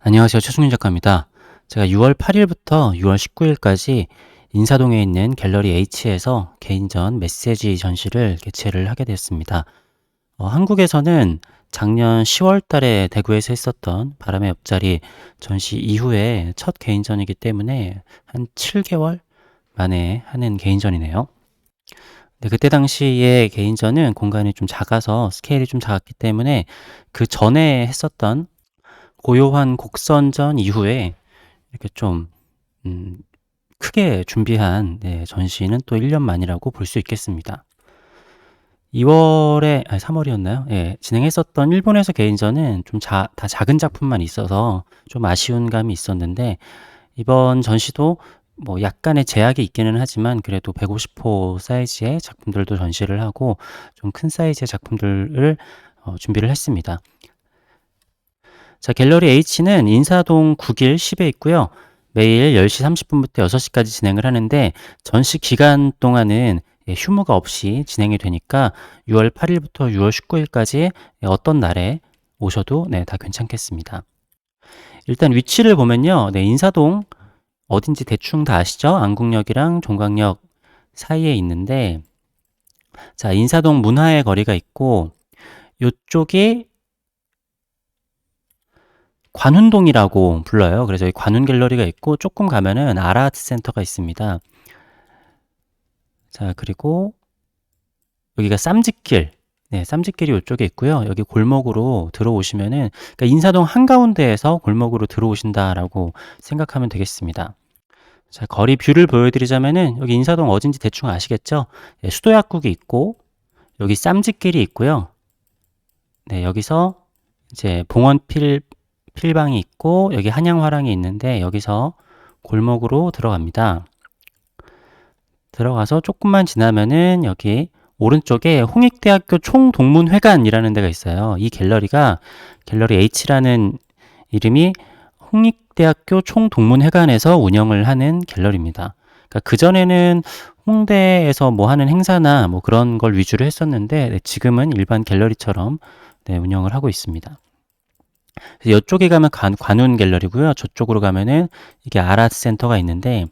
안녕하세요. 최승윤 작가입니다. 제가 6월 8일부터 6월 19일까지 인사동에 있는 갤러리 H에서 개인전 메시지 전시를 개최를 하게 됐습니다. 한국에서는 작년 10월 달에 대구에서 했었던 바람의 옆자리 전시 이후에 첫 개인전이기 때문에 한 7개월 만에 하는 개인전이네요. 네, 그때 당시에 개인전은 공간이 좀 작아서 스케일이 좀 작았기 때문에 그 전에 했었던 고요한 곡선전 이후에 이렇게 좀 음, 크게 준비한 전시는 또 1년 만이라고 볼 수 있겠습니다. 2월에, 3월이었나요? 예, 진행했었던 일본에서 개인전은 좀 다 작은 작품만 있어서 좀 아쉬운 감이 있었는데, 이번 전시도 뭐 약간의 제약이 있기는 하지만 그래도 150호 사이즈의 작품들도 전시를 하고 좀 큰 사이즈의 작품들을 준비를 했습니다. 자, 갤러리 H는 인사동 9길 10에 있고요. 매일 10시 30분부터 6시까지 진행을 하는데 전시 기간 동안은 휴무가 없이 진행이 되니까 6월 8일부터 6월 19일까지 어떤 날에 오셔도 다 괜찮겠습니다. 일단 위치를 보면요. 인사동 어딘지 대충 다 아시죠? 안국역이랑 종각역 사이에 있는데, 자, 인사동 문화의 거리가 있고 이쪽이 관훈동이라고 불러요. 그래서 여기 관훈 갤러리가 있고 조금 가면은 아라아트 센터가 있습니다. 자, 그리고 여기가 쌈짓길. 네, 쌈짓길이 이쪽에 있고요. 여기 골목으로 들어오시면은, 그러니까 인사동 한가운데에서 골목으로 들어오신다라고 생각하면 되겠습니다. 자, 거리 뷰를 보여드리자면은 여기 인사동 어딘지 대충 아시겠죠? 네, 수도약국이 있고 여기 쌈짓길이 있고요. 네, 여기서 이제 필방이 있고 여기 한양화랑이 있는데 여기서 골목으로 들어갑니다. 들어가서 조금만 지나면은 여기 오른쪽에 홍익대학교 총동문회관이라는 데가 있어요. 이 갤러리가 갤러리 H라는 이름이 홍익대학교 총동문회관에서 운영을 하는 갤러리입니다. 그러니까 그전에는 홍대에서 뭐 하는 행사나 뭐 그런 걸 위주로 했었는데 지금은 일반 갤러리처럼 운영을 하고 있습니다. 이쪽에 가면 관훈 갤러리고요. 저쪽으로 가면은 이게 아트 센터가 있는데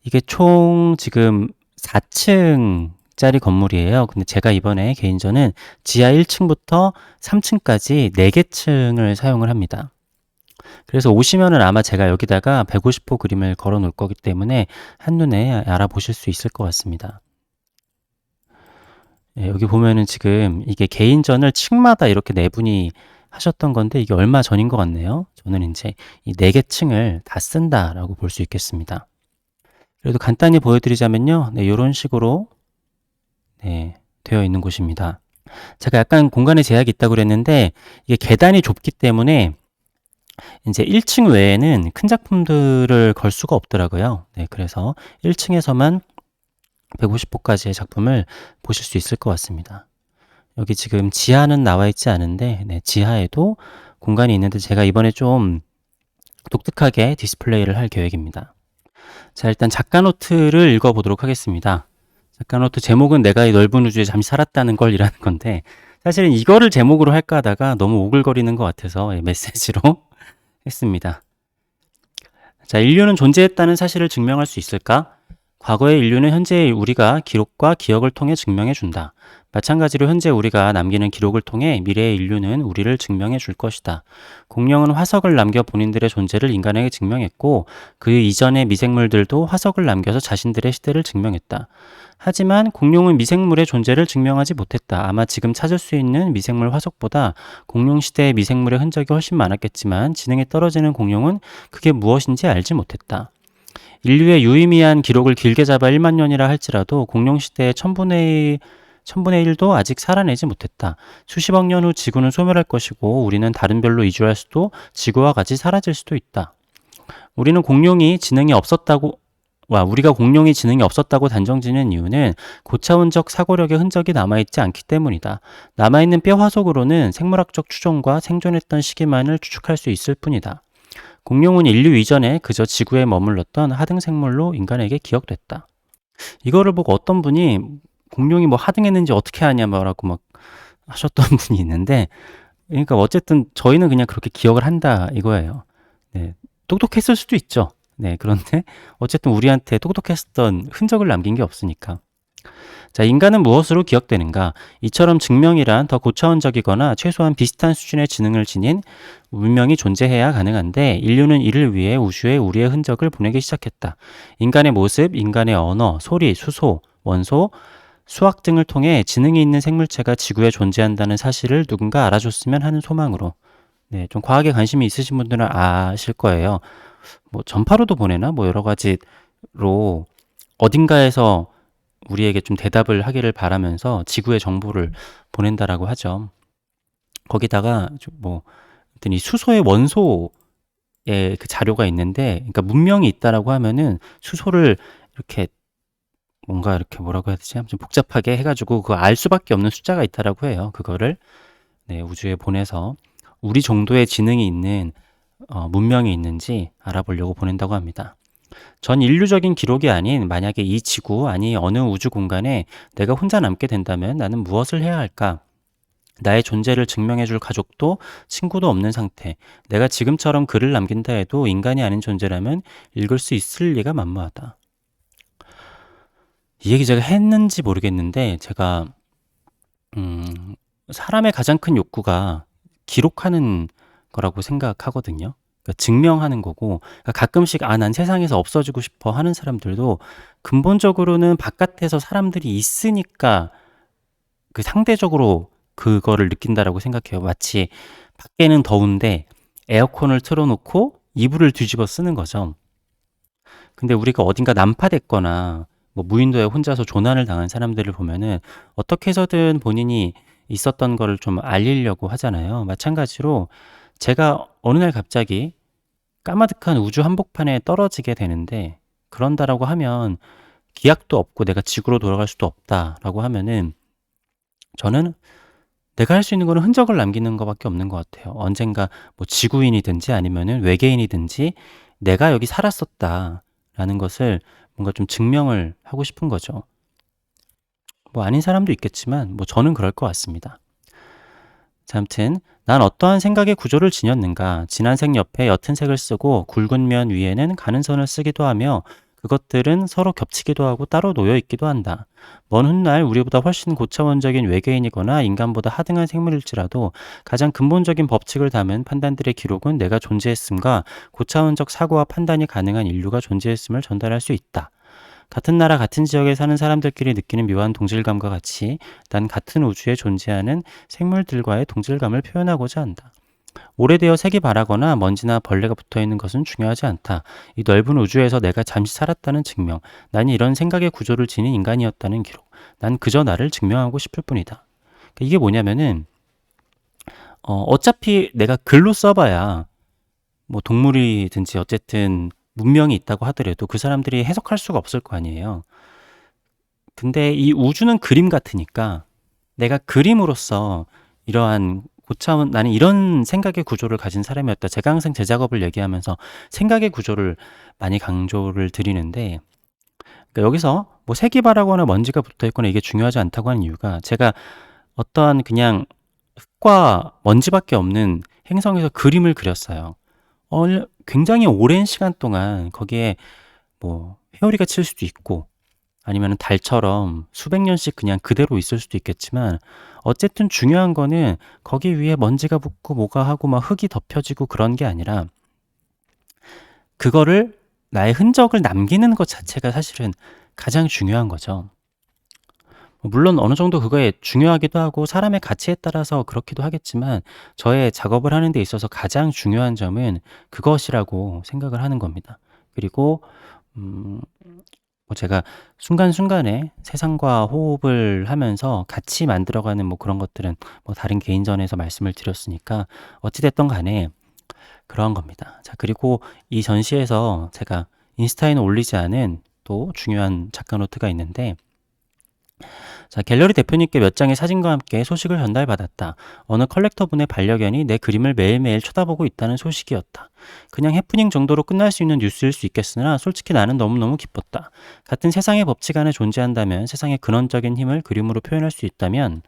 이게 총 지금 4층짜리 건물이에요. 근데 제가 이번에 개인전은 지하 1층부터 3층까지 4개 층을 사용을 합니다. 그래서 오시면은 아마 제가 여기다가 150호 그림을 걸어 놓을 거기 때문에 한눈에 알아보실 수 있을 것 같습니다. 여기 보면은 지금 이게 개인전을 층마다 이렇게 4분이 하셨던 건데 이게 얼마 전인 것 같네요. 저는 이제 이 4개 층을 다 쓴다라고 볼 수 있겠습니다. 그래도 간단히 보여드리자면요. 이런 식으로 되어 있는 곳입니다. 제가 약간 공간에 제약이 있다고 그랬는데 이게 계단이 좁기 때문에 이제 1층 외에는 큰 작품들을 걸 수가 없더라고요. 그래서 1층에서만 150호까지의 작품을 보실 수 있을 것 같습니다. 여기 지금 지하는 나와 있지 않은데 지하에도 공간이 있는데 제가 이번에 좀 독특하게 디스플레이를 할 계획입니다. 자, 일단 작가 노트를 읽어보도록 하겠습니다. 작가 노트 제목은 내가 이 넓은 우주에 잠시 살았다는 걸 이라는 건데 사실은 이거를 제목으로 할까 하다가 너무 오글거리는 것 같아서 메시지로 했습니다. 자, 인류는 존재했다는 사실을 증명할 수 있을까? 과거의 인류는 현재의 우리가 기록과 기억을 통해 증명해 준다. 마찬가지로 현재 우리가 남기는 기록을 통해 미래의 인류는 우리를 증명해 줄 것이다. 공룡은 화석을 남겨 본인들의 존재를 인간에게 증명했고 그 이전의 미생물들도 화석을 남겨서 자신들의 시대를 증명했다. 하지만 공룡은 미생물의 존재를 증명하지 못했다. 아마 지금 찾을 수 있는 미생물 화석보다 공룡 시대의 미생물의 흔적이 훨씬 많았겠지만 지능이 떨어지는 공룡은 그게 무엇인지 알지 못했다. 인류의 유의미한 기록을 길게 잡아 1만 년이라 할지라도 공룡 시대의 1000분의 1도 아직 살아내지 못했다. 수십억 년 후 지구는 소멸할 것이고 우리는 다른 별로 이주할 수도 지구와 같이 사라질 수도 있다. 우리가 공룡이 지능이 없었다고 단정짓는 이유는 고차원적 사고력의 흔적이 남아있지 않기 때문이다. 남아있는 뼈 화석으로는 생물학적 추종과 생존했던 시기만을 추측할 수 있을 뿐이다. 공룡은 인류 이전에 그저 지구에 머물렀던 하등 생물로 인간에게 기억됐다. 이거를 보고 어떤 분이 공룡이 뭐 하등했는지 어떻게 하냐 뭐라고 막 하셨던 분이 있는데 그러니까 어쨌든 저희는 그냥 그렇게 기억을 한다 이거예요. 네. 똑똑했을 수도 있죠. 네. 그런데 어쨌든 우리한테 똑똑했었던 흔적을 남긴 게 없으니까. 자, 인간은 무엇으로 기억되는가? 이처럼 증명이란 더 고차원적이거나 최소한 비슷한 수준의 지능을 지닌 문명이 존재해야 가능한데 인류는 이를 위해 우주에 우리의 흔적을 보내기 시작했다. 인간의 모습, 인간의 언어, 소리, 수소, 원소, 수학 등을 통해 지능이 있는 생물체가 지구에 존재한다는 사실을 누군가 알아줬으면 하는 소망으로. 네, 좀 과학에 관심이 있으신 분들은 아실 거예요. 뭐 전파로도 보내나? 뭐 여러 가지로 어딘가에서 우리에게 좀 대답을 하기를 바라면서 지구의 정보를 보낸다라고 하죠. 거기다가 뭐 어떤 이 수소의 원소의 그 자료가 있는데, 그러니까 문명이 있다라고 하면은 수소를 이렇게 뭔가 이렇게 뭐라고 해야 되지? 좀 복잡하게 해가지고 그거 알 수밖에 없는 숫자가 있다라고 해요. 그거를 네, 우주에 보내서 우리 정도의 지능이 있는 문명이 있는지 알아보려고 보낸다고 합니다. 전 인류적인 기록이 아닌 만약에 이 지구 아니 어느 우주 공간에 내가 혼자 남게 된다면 나는 무엇을 해야 할까? 나의 존재를 증명해줄 가족도 친구도 없는 상태. 내가 지금처럼 글을 남긴다 해도 인간이 아닌 존재라면 읽을 수 있을 리가 만무하다. 이 얘기 제가 했는지 모르겠는데 제가 사람의 가장 큰 욕구가 기록하는 거라고 생각하거든요. 그러니까 증명하는 거고, 그러니까 가끔씩 난 세상에서 없어지고 싶어 하는 사람들도 근본적으로는 바깥에서 사람들이 있으니까 그 상대적으로 그거를 느낀다라고 생각해요. 마치 밖에는 더운데 에어컨을 틀어놓고 이불을 뒤집어 쓰는 거죠. 근데 우리가 어딘가 난파됐거나 뭐 무인도에 혼자서 조난을 당한 사람들을 보면은 어떻게 해서든 본인이 있었던 거를 좀 알리려고 하잖아요. 마찬가지로 제가 어느 날 갑자기 까마득한 우주 한복판에 떨어지게 되는데 그런다라고 하면 기약도 없고 내가 지구로 돌아갈 수도 없다라고 하면은 저는 내가 할 수 있는 거는 흔적을 남기는 것밖에 없는 것 같아요. 언젠가 뭐 지구인이든지 아니면은 외계인이든지 내가 여기 살았었다라는 것을 뭔가 좀 증명을 하고 싶은 거죠. 뭐 아닌 사람도 있겠지만 뭐 저는 그럴 것 같습니다. 자, 아무튼 난 어떠한 생각의 구조를 지녔는가? 진한 색 옆에 옅은 색을 쓰고 굵은 면 위에는 가는 선을 쓰기도 하며 그것들은 서로 겹치기도 하고 따로 놓여 있기도 한다. 먼 훗날 우리보다 훨씬 고차원적인 외계인이거나 인간보다 하등한 생물일지라도 가장 근본적인 법칙을 담은 판단들의 기록은 내가 존재했음과 고차원적 사고와 판단이 가능한 인류가 존재했음을 전달할 수 있다. 같은 나라 같은 지역에 사는 사람들끼리 느끼는 묘한 동질감과 같이 난 같은 우주에 존재하는 생물들과의 동질감을 표현하고자 한다. 오래되어 색이 바라거나 먼지나 벌레가 붙어있는 것은 중요하지 않다. 이 넓은 우주에서 내가 잠시 살았다는 증명, 난 이런 생각의 구조를 지닌 인간이었다는 기록, 난 그저 나를 증명하고 싶을 뿐이다. 이게 뭐냐면은 어차피 내가 글로 써봐야 뭐 동물이든지 어쨌든 문명이 있다고 하더라도 그 사람들이 해석할 수가 없을 거 아니에요. 근데 이 우주는 그림 같으니까 내가 그림으로써 이러한 고차원, 나는 이런 생각의 구조를 가진 사람이었다. 제가 항상 제 작업을 얘기하면서 생각의 구조를 많이 강조를 드리는데, 그러니까 여기서 뭐 색이 바라거나 먼지가 붙어 있거나 이게 중요하지 않다고 하는 이유가 제가 어떠한 그냥 흙과 먼지밖에 없는 행성에서 그림을 그렸어요. 굉장히 오랜 시간 동안 거기에 뭐 회오리가 칠 수도 있고 아니면 달처럼 수백 년씩 그냥 그대로 있을 수도 있겠지만 어쨌든 중요한 거는 거기 위에 먼지가 붙고 뭐가 하고 막 흙이 덮여지고 그런 게 아니라 그거를 나의 흔적을 남기는 것 자체가 사실은 가장 중요한 거죠. 물론 어느 정도 그거에 중요하기도 하고 사람의 가치에 따라서 그렇기도 하겠지만 저의 작업을 하는 데 있어서 가장 중요한 점은 그것이라고 생각을 하는 겁니다. 그리고 뭐 제가 순간순간에 세상과 호흡을 하면서 같이 만들어가는 뭐 그런 것들은 뭐 다른 개인전에서 말씀을 드렸으니까 어찌됐던 간에 그러한 겁니다. 자, 그리고 이 전시에서 제가 인스타에는 올리지 않은 또 중요한 작가 노트가 있는데 자, 갤러리 대표님께 몇 장의 사진과 함께 소식을 전달받았다. 어느 컬렉터분의 반려견이 내 그림을 매일매일 쳐다보고 있다는 소식이었다. 그냥 해프닝 정도로 끝날 수 있는 뉴스일 수 있겠으나 솔직히 나는 너무너무 기뻤다. 같은 세상의 법칙 안에 존재한다면 세상의 근원적인 힘을 그림으로 표현할 수 있다면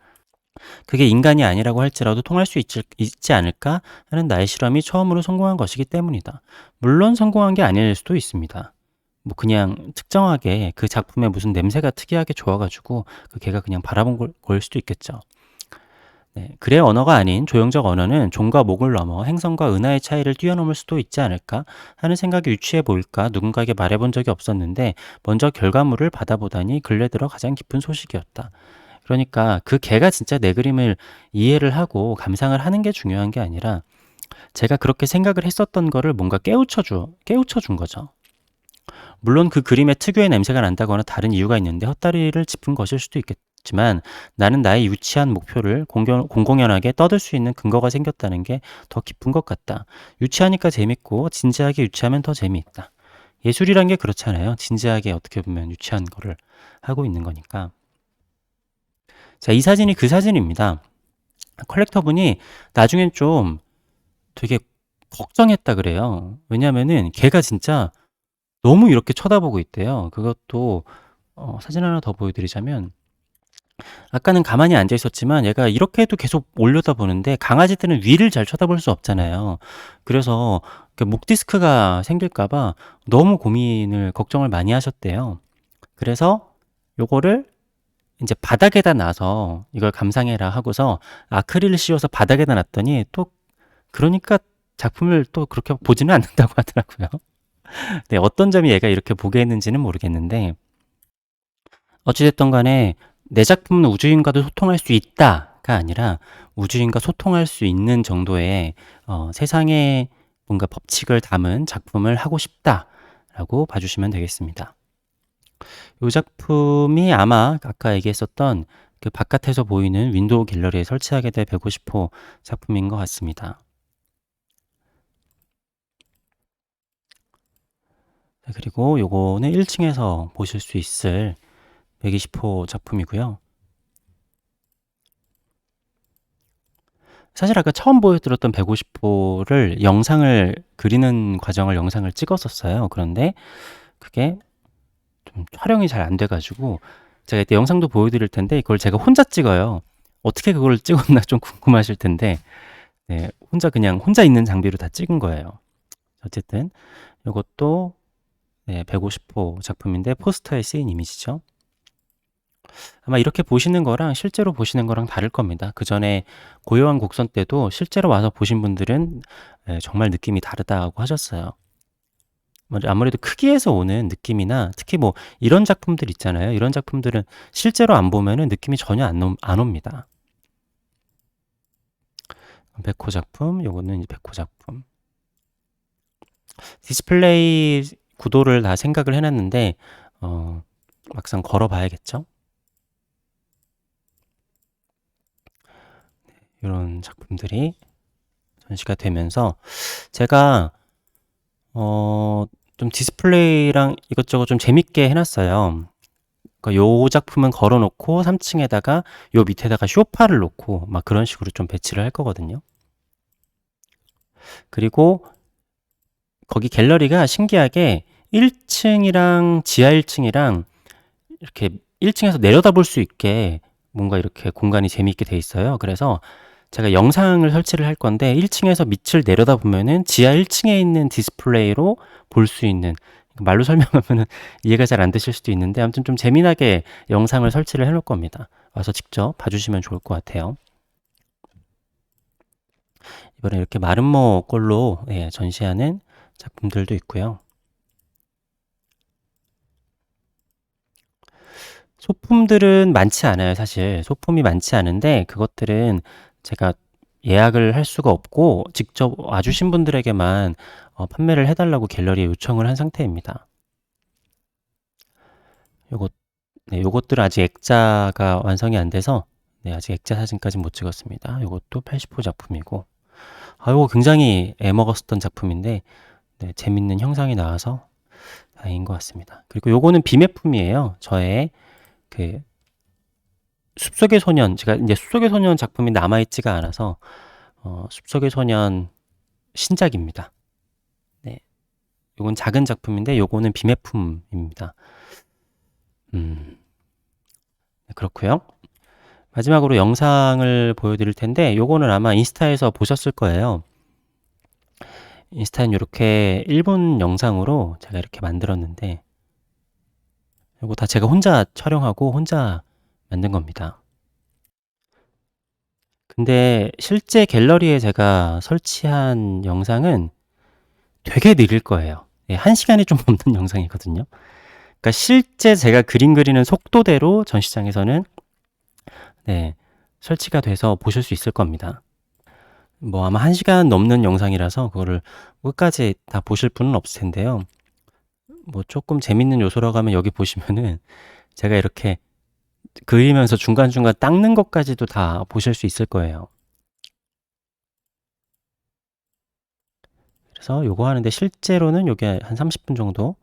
그게 인간이 아니라고 할지라도 통할 수 있지 않을까 하는 나의 실험이 처음으로 성공한 것이기 때문이다. 물론 성공한 게 아닐 수도 있습니다. 뭐 그냥 특정하게 그 작품에 무슨 냄새가 특이하게 좋아가지고 그 걔가 그냥 바라본 걸 수도 있겠죠. 네, 글의 언어가 아닌 조형적 언어는 종과 목을 넘어 행성과 은하의 차이를 뛰어넘을 수도 있지 않을까 하는 생각이 유치해 보일까 누군가에게 말해본 적이 없었는데 먼저 결과물을 받아보다니 근래 들어 가장 기쁜 소식이었다. 그러니까 그 개가 진짜 내 그림을 이해를 하고 감상을 하는 게 중요한 게 아니라 제가 그렇게 생각을 했었던 거를 뭔가 깨우쳐 준 거죠. 물론 그 그림의 특유의 냄새가 난다거나 다른 이유가 있는데 헛다리를 짚은 것일 수도 있겠지만 나는 나의 유치한 목표를 공공연하게 떠들 수 있는 근거가 생겼다는 게 더 기쁜 것 같다. 유치하니까 재밌고 진지하게 유치하면 더 재미있다. 예술이란 게 그렇잖아요. 진지하게 어떻게 보면 유치한 거를 하고 있는 거니까. 자, 이 사진이 그 사진입니다. 컬렉터분이 나중엔 좀 되게 걱정했다 그래요. 왜냐면은 걔가 진짜 너무 이렇게 쳐다보고 있대요. 그것도 사진 하나 더 보여드리자면 아까는 가만히 앉아 있었지만 얘가 이렇게 해도 계속 올려다보는데 강아지들은 위를 잘 쳐다볼 수 없잖아요. 그래서 목 디스크가 생길까 봐 너무 걱정을 많이 하셨대요. 그래서 요거를 이제 바닥에다 놔서 이걸 감상해라 하고서 아크릴을 씌워서 바닥에다 놨더니 또 그러니까 작품을 또 그렇게 보지는 않는다고 하더라고요. 네, 어떤 점이 얘가 이렇게 보게 했는지는 모르겠는데 어찌됐든 간에 내 작품은 우주인과도 소통할 수 있다가 아니라 우주인과 소통할 수 있는 정도의 세상의 뭔가 법칙을 담은 작품을 하고 싶다라고 봐주시면 되겠습니다. 이 작품이 아마 아까 얘기했었던 그 바깥에서 보이는 윈도우 갤러리에 설치하게 될 150호 작품인 것 같습니다. 그리고 요거는 1층에서 보실 수 있을 120호 작품이고요. 사실 아까 처음 보여드렸던 150호를 영상을 그리는 과정을 영상을 찍었었어요. 그런데 그게 좀 촬영이 잘 안 돼가지고 제가 이때 영상도 보여드릴 텐데 이걸 제가 혼자 찍어요. 어떻게 그걸 찍었나 좀 궁금하실 텐데 네, 혼자 있는 장비로 다 찍은 거예요. 어쨌든 이것도 네, 150호 작품인데 포스터에 쓰인 이미지죠. 아마 이렇게 보시는 거랑 실제로 보시는 거랑 다를 겁니다. 그 전에 고요한 곡선 때도 실제로 와서 보신 분들은 정말 느낌이 다르다고 하셨어요. 아무래도 크기에서 오는 느낌이나 특히 뭐 이런 작품들 있잖아요. 이런 작품들은 실제로 안 보면은 느낌이 전혀 안 옵니다. 백호 작품, 요거는 백호 작품. 디스플레이 구도를 다 생각을 해놨는데 막상 걸어봐야겠죠. 이런 작품들이 전시가 되면서 제가 좀 디스플레이랑 이것저것 좀 재밌게 해놨어요. 그러니까 요 작품은 걸어놓고 3층에다가 요 밑에다가 쇼파를 놓고 막 그런 식으로 좀 배치를 할 거거든요. 그리고 거기 갤러리가 신기하게 1층이랑 지하 1층이랑 이렇게 1층에서 내려다볼 수 있게 뭔가 이렇게 공간이 재미있게 돼 있어요. 그래서 제가 영상을 설치를 할 건데 1층에서 밑을 내려다보면은 지하 1층에 있는 디스플레이로 볼 수 있는 말로 설명하면은 이해가 잘 안 되실 수도 있는데 아무튼 좀 재미나게 영상을 설치를 해 놓을 겁니다. 와서 직접 봐주시면 좋을 것 같아요. 이번에 이렇게 마름모 꼴로 전시하는 작품들도 있고요. 소품들은 많지 않아요, 사실. 소품이 많지 않은데 그것들은 제가 예약을 할 수가 없고 직접 와주신 분들에게만 판매를 해달라고 갤러리에 요청을 한 상태입니다. 요것들은 아직 액자가 완성이 안 돼서 아직 액자 사진까지 못 찍었습니다. 요것도 80호 작품이고 요거 굉장히 애먹었었던 작품인데 재밌는 형상이 나와서 다행인 것 같습니다. 그리고 요거는 비매품이에요. 저의 그 숲속의 소년, 제가 이제 숲속의 소년 작품이 남아있지가 않아서 숲속의 소년 신작입니다. 네, 요건 작은 작품인데 요거는 비매품입니다. 그렇고요. 마지막으로 영상을 보여드릴 텐데 요거는 아마 인스타에서 보셨을 거예요. 인스타는 요렇게 1분 영상으로 제가 이렇게 만들었는데 요거 다 제가 혼자 촬영하고 혼자 만든 겁니다. 근데 실제 갤러리에 제가 설치한 영상은 되게 느릴 거예요. 예, 1시간이 좀 넘는 영상이거든요. 그러니까 실제 제가 그림 그리는 속도대로 전시장에서는 네, 설치가 돼서 보실 수 있을 겁니다. 뭐 아마 1시간 넘는 영상이라서 그거를 끝까지 다 보실 분은 없을 텐데요. 뭐 조금 재밌는 요소라고 하면 여기 보시면은 제가 이렇게 그리면서 중간중간 닦는 것까지도 다 보실 수 있을 거예요. 그래서 요거 하는데 실제로는 요게 한 30분 정도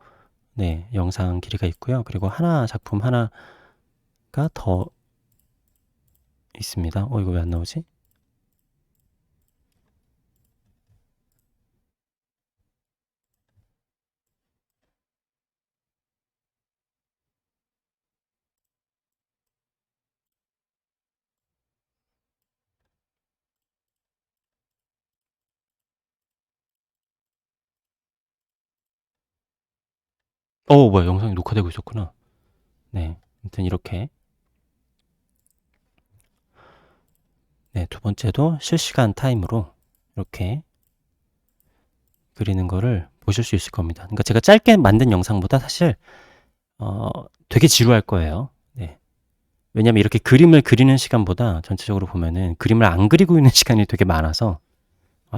네, 영상 길이가 있고요. 그리고 작품 하나가 더 있습니다. 이거 왜 안 나오지? 뭐야, 영상이 녹화되고 있었구나. 네, 아무튼 이렇게 네, 두 번째도 실시간 타임으로 이렇게 그리는 거를 보실 수 있을 겁니다. 그러니까 제가 짧게 만든 영상보다 사실 되게 지루할 거예요. 네. 왜냐면 이렇게 그림을 그리는 시간보다 전체적으로 보면은 그림을 안 그리고 있는 시간이 되게 많아서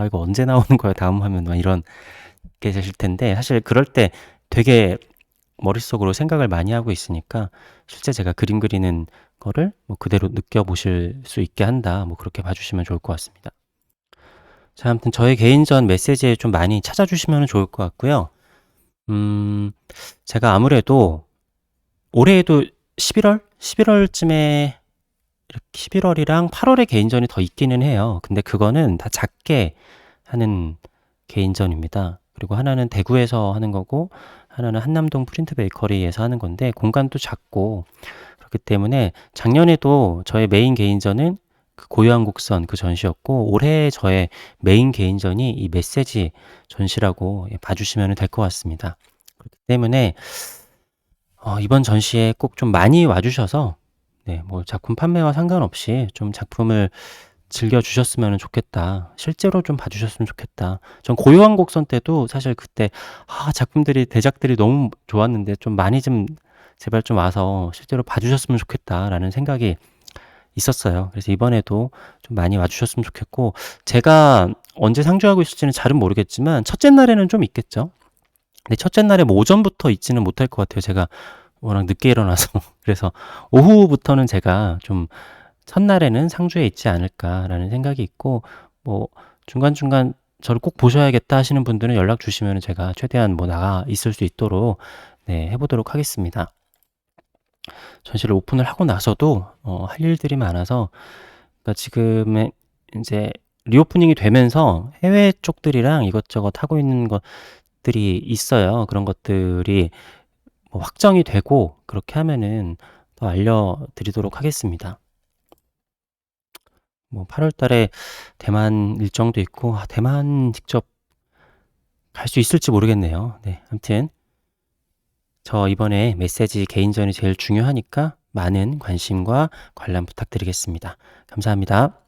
이거 언제 나오는 거야 다음 화면 막 이런 게 되실 텐데 사실 그럴 때 되게 머릿속으로 생각을 많이 하고 있으니까 실제 제가 그림 그리는 거를 뭐 그대로 느껴보실 수 있게 한다. 뭐 그렇게 봐주시면 좋을 것 같습니다. 자, 아무튼 저의 개인전 메시지에 좀 많이 찾아주시면 좋을 것 같고요. 제가 아무래도 올해에도 11월쯤에 11월이랑 8월에 개인전이 더 있기는 해요. 근데 그거는 다 작게 하는 개인전입니다. 그리고 하나는 대구에서 하는 거고 하나는 한남동 프린트 베이커리에서 하는 건데 공간도 작고 그렇기 때문에 작년에도 저의 메인 개인전은 그 고유한 곡선 그 전시였고 올해 저의 메인 개인전이 이 메시지 전시라고 봐주시면 될 것 같습니다. 그렇기 때문에 이번 전시에 꼭 좀 많이 와주셔서 네, 뭐 작품 판매와 상관없이 좀 작품을 즐겨주셨으면 좋겠다. 실제로 좀 봐주셨으면 좋겠다. 전 고요한 곡선 때도 사실 그때 작품들이 대작들이 너무 좋았는데 좀 많이 좀 제발 좀 와서 실제로 봐주셨으면 좋겠다라는 생각이 있었어요. 그래서 이번에도 좀 많이 와주셨으면 좋겠고 제가 언제 상주하고 있을지는 잘은 모르겠지만 첫째 날에는 좀 있겠죠. 근데 첫째 날에 뭐 오전부터 있지는 못할 것 같아요. 제가 워낙 늦게 일어나서 그래서 오후부터는 제가 좀 첫날에는 상주에 있지 않을까라는 생각이 있고 뭐 중간중간 저를 꼭 보셔야겠다 하시는 분들은 연락 주시면 제가 최대한 뭐 나가 있을 수 있도록 네, 해보도록 하겠습니다. 전시를 오픈을 하고 나서도 할 일들이 많아서 그러니까 지금은 이제 리오프닝이 되면서 해외 쪽들이랑 이것저것 하고 있는 것들이 있어요. 그런 것들이 뭐 확정이 되고 그렇게 하면은 더 알려드리도록 하겠습니다. 뭐 8월 달에 대만 일정도 있고 대만 직접 갈 수 있을지 모르겠네요. 네, 아무튼 저 이번에 메시지 개인전이 제일 중요하니까 많은 관심과 관람 부탁드리겠습니다. 감사합니다.